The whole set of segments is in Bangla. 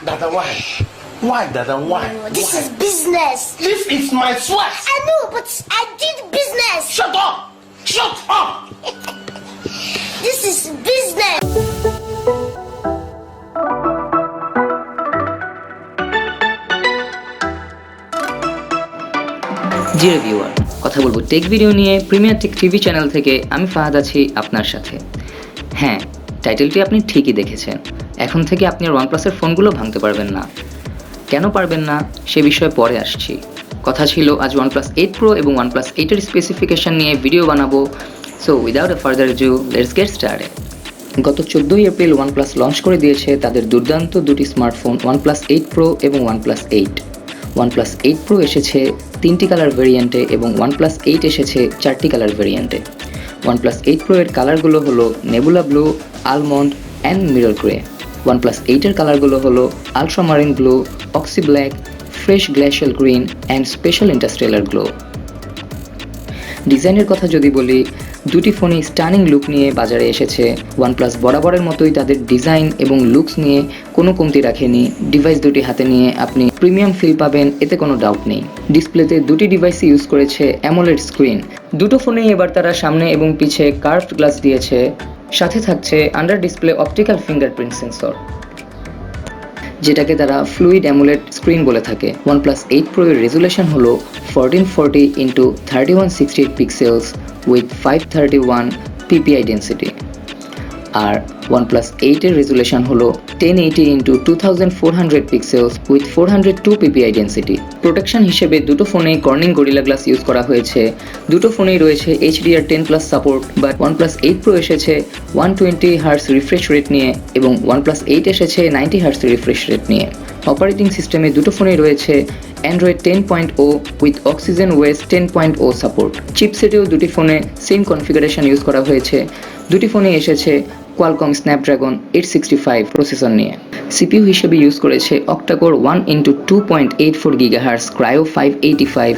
Dada, why? Why, Dada, why? This Why? is business. This is my sweat. I know, but I did business. Shut up! Shut up! This is business. Dear viewer, কথা বলবো টেক ভিডিও নিয়ে প্রিমিয়ার টেক টিভি চ্যানেল থেকে। আমি ফাহাদ আছি আপনার সাথে। হ্যাঁ, টাইটেলটি আপনি ঠিকই দেখেছেন। এখন থেকে আপনি আর ওয়ানপ্লাসের ফোনগুলো ভাঙতে পারবেন না। কেন পারবেন না সে বিষয়ে পরে আসছি। কথা ছিল আজ OnePlus 8 Pro এবং OnePlus 8 এর স্পেসিফিকেশন নিয়ে ভিডিও বানাবো। So without a further do, let's get started. গত 14ই এপ্রিল OnePlus লঞ্চ করে দিয়েছে তাদের দুর্দান্ত দুটি স্মার্টফোন OnePlus 8 Pro এবং OnePlus 8। OnePlus 8 Pro এসেছে 3টি কালার ভেরিয়েন্টে এবং OnePlus 8 এসেছে 4টি কালার ভেরিয়েন্টে। OnePlus 8 Pro এর কালারগুলো হলো nebula blue, almond and mirror grey. OnePlus 8 এর কালারগুলো হলো আলট্রামারিন ব্লু, অক্সি black, fresh glacial green and special interstellar glow. ডিজাইনের কথা যদি বলি, দুটি ফোনই স্টানিং লুক নিয়ে বাজারে এসেছে। OnePlus বরাবরের মতোই তাদের ডিজাইন এবং লুকস নিয়ে কোনো কমতি রাখেনি। ডিভাইস দুটি হাতে নিয়ে আপনি প্রিমিয়াম ফিল পাবেন, এতে কোনো ডাউট নেই। ডিসপ্লেতে দুটি ডিভাইসই ইউজ করেছে অ্যামোলেড স্ক্রিন। দুটো ফোনেই এবার তারা সামনে এবং পিছে কার্ভড গ্লাস দিয়েছে। সাথে থাকছে under display optical fingerprint sensor, যেটাকে তারা ফ্লুইড অ্যামোলেড স্ক্রিন বলে থাকে। OnePlus 8 Pro এর রেজুলেশন হলো 1440x3168 pixels with 531 ppi density, আর OnePlus 8 এর রেজুলেশন হলো 1080x2400 pixels with 402 ppi density. Protection হিসেবে দুটো ফোনেই কর্নিং গরিলা গ্লাস ইউজ করা হয়েছে। দুটো ফোনেই রয়েছে HDR10+ support, but OnePlus 8 Pro এসেছে 120Hz রিফ্রেশ রেট নিয়ে এবং OnePlus 8 এসেছে 90Hz রিফ্রেশ রেট নিয়ে। অপারেটিং সিস্টেমে দুটো ফোনেই রয়েছে Android 10.0 with Oxygen OS 10.0 support. চিপসেটেও দুটি ফোনে সেম কনফিগারেশন ইউজ করা হয়েছে। দুটি ফোনে এসেছে Qualcomm Snapdragon 865 প্রসেসর নিয়ে। সিপিইউ হিসেবে ইউজ করেছে octa-core 1x2.84 GHz Cryo 585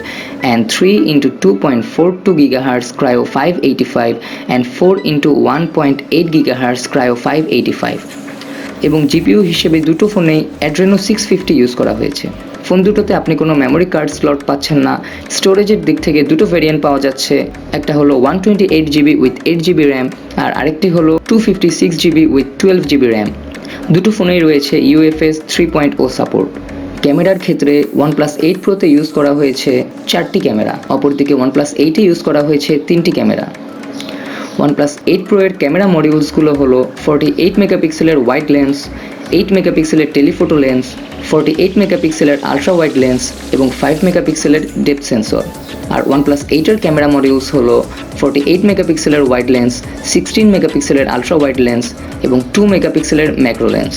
and 3x2.42 GHz Cryo 585 and 4x1.8 GHz Cryo 585, এবং জিপিইউ হিসেবে দুটো ফোনেই Adreno 650 ইউজ করা হয়েছে। ফোন দুটোতে আপনি কোনো মেমোরি কার্ড স্লট পাচ্ছেন না। স্টোরেজের দিক থেকে দুটো ভেরিয়েন্ট পাওয়া যাচ্ছে, একটা হলো 128GB উইথ 8GB র্যাম আর আরেকটি হলো 256GB উইথ 12GB র্যাম। দুটো ফোনেই রয়েছে UFS 3.0 সাপোর্ট। ক্যামেরার ক্ষেত্রে OnePlus 8 Proতে ইউজ করা হয়েছে 4টি ক্যামেরা, অপরদিকে OnePlus 8 ইউজ করা হয়েছে 3টি ক্যামেরা। OnePlus 8 Pro এর ক্যামেরা মডিউলসগুলো হলো 48 মেগাপিক্সেলের ওয়াইড লেন্স, 8 মেগাপিক্সেলের টেলিফোটো লেন্স, 48 মেগাপিক্সেলের আলট্রা ওয়াইড লেন্স এবং 5 মেগাপিক্সেলের ডেপথ সেন্সর। আর OnePlus 8 এর ক্যামেরা মডিউলস হলো 48 মেগাপিক্সেলের ওয়াইড লেন্স, 16 মেগাপিক্সেলের আলট্রা ওয়াইড লেন্স এবং 2 মেগাপিক্সেলের ম্যাক্রো লেন্স।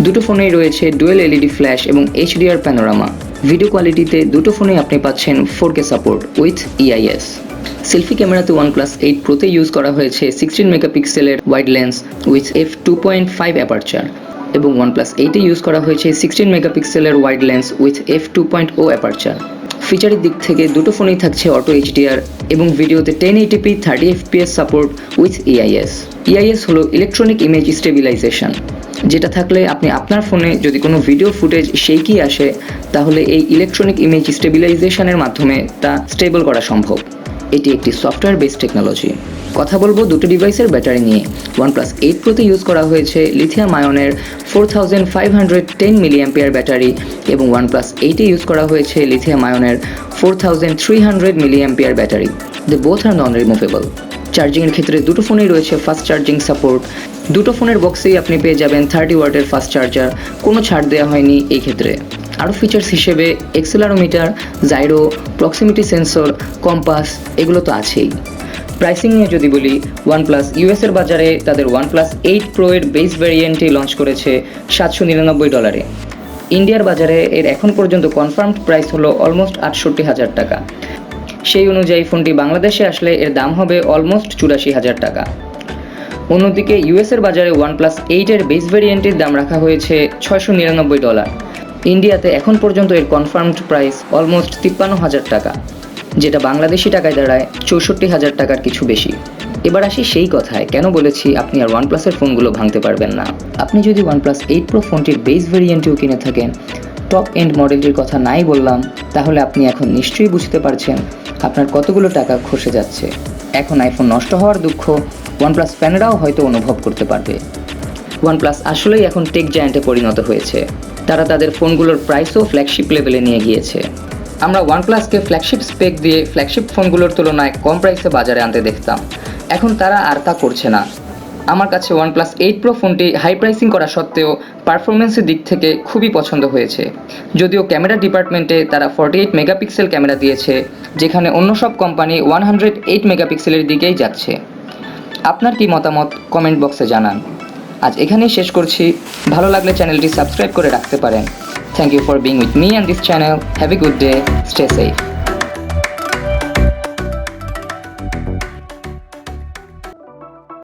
দুটো ফোনেই রয়েছে ডুয়েল এলইডি ফ্ল্যাশ এবং HDR প্যানোরামা। ভিডিও কোয়ালিটিতে দুটো ফোনেই আপনি পাচ্ছেন 4K support with EIS। Selfie ক্যামেরাতে OnePlus 8 Proতে ইউজ করা হয়েছে 16 মেগাপিক্সেলের wide lens with f2.5 aperture এবং OnePlus 8 ইউজ করা হয়েছে 16 মেগাপিক্সেলের wide lens with f2.0 aperture. ফিচারের দিক থেকে দুটো ফোনেই থাকছে অটো HDR এবং ভিডিওতে 1080p 30fps support with EIS। EIS হলো ইলেকট্রনিক ইমেজ স্টেবিলাইজেশন, যেটা থাকলে আপনি আপনার ফোনে যদি কোনো ভিডিও ফুটেজ শেকি আসে, তাহলে এই ইলেকট্রনিক ইমেজ স্টেবিলাইজেশনের মাধ্যমে তা স্টেবল করা সম্ভব। এটি একটি সফটওয়্যার বেসড টেকনোলজি। কথা বলবো দুটো ডিভাইসের ব্যাটারি নিয়ে। OnePlus 8 Proতে ইউজ করা হয়েছে লিথিয়াম আয়নের 4510 mAh ব্যাটারি এবং OnePlus 8 ইউজ করা হয়েছে লিথিয়াম আয়নের 4300 mAh battery. They both are non removable. চার্জিংয়ের ক্ষেত্রে দুটো ফোনেই রয়েছে ফাস্ট চার্জিং সাপোর্ট। দুটো ফোনের বক্সেই আপনি পেয়ে যাবেন 30 ওয়াটের ফাস্ট চার্জার, কোনো ছাড় দেওয়া হয়নি এই ক্ষেত্রে। আরও ফিচার্স হিসেবে এক্সেলারোমিটার, জাইরো, প্রক্সিমিটি সেন্সর, কম্পাস এগুলো তো আছেই। প্রাইসিং নিয়ে যদি বলি, OnePlus ইউএসের বাজারে তাদের OnePlus 8 Pro এর বেস ভ্যারিয়েন্টটি লঞ্চ করেছে $799। ইন্ডিয়ার বাজারে এর এখন পর্যন্ত কনফার্মড প্রাইস হলো অলমোস্ট 68,000 টাকা। সেই অনুযায়ী ফোনটি বাংলাদেশে আসলে এর দাম হবে অলমোস্ট 84,000 টাকা। অন্যদিকে ইউএসের বাজারে OnePlus 8 এর বেস ভ্যারিয়েন্টের দাম রাখা হয়েছে $699। ইন্ডিয়াতে এখন পর্যন্ত এর কনফার্মড প্রাইস অলমোস্ট 53,000 টাকা, যেটা বাংলাদেশি টাকায় দাঁড়ায় 64,000 টাকার কিছু বেশি। এবার আসি সেই কথায় কেন বলেছি আপনি আর OnePlus-এর ফোনগুলো ভাঙতে পারবেন না। আপনি যদি OnePlus 8 Pro ফোনটির বেস ভেরিয়েন্টটিও কিনে থাকেন, টপ এন্ড মডেলটির কথা নাই বললাম, তাহলে আপনি এখন নিশ্চয়ই বুঝতে পারছেন আপনার কতগুলো টাকা খসে যাচ্ছে। এখন আইফোন নষ্ট হওয়ার দুঃখ OnePlus ফ্যানেরাও হয়তো অনুভব করতে পারবে। OnePlus আসলেই এখন টেক জায়ান্টে পরিণত হয়েছে। তারা তাদের ফোনগুলোর প্রাইসও ফ্ল্যাগশিপ লেভেলে নিয়ে গিয়েছে। আমরা OnePlus-কে ফ্ল্যাগশিপ স্পেক দিয়ে ফ্ল্যাগশিপ ফোনগুলোর তুলনায় কম প্রাইসে বাজারে আনতে দেখতাম, এখন তারা আর তা করছে না। আমার কাছে OnePlus 8 Pro ফোনটি হাই প্রাইসিং করা সত্ত্বেও পারফরমেন্সের দিক থেকে খুবই পছন্দ হয়েছে। যদিও ক্যামেরা ডিপার্টমেন্টে তারা 48 মেগাপিক্সেল ক্যামেরা দিয়েছে, যেখানে অন্য সব কোম্পানি 108 মেগাপিক্সেলের দিকেই যাচ্ছে। আপনার কি মতামত কমেন্ট বক্সে জানান। আজ এখানেই শেষ করছি। ভালো লাগলে চ্যানেলটি সাবস্ক্রাইব করে রাখতে পারেন। Thank you for being with me and this channel. Have a good day, stay safe.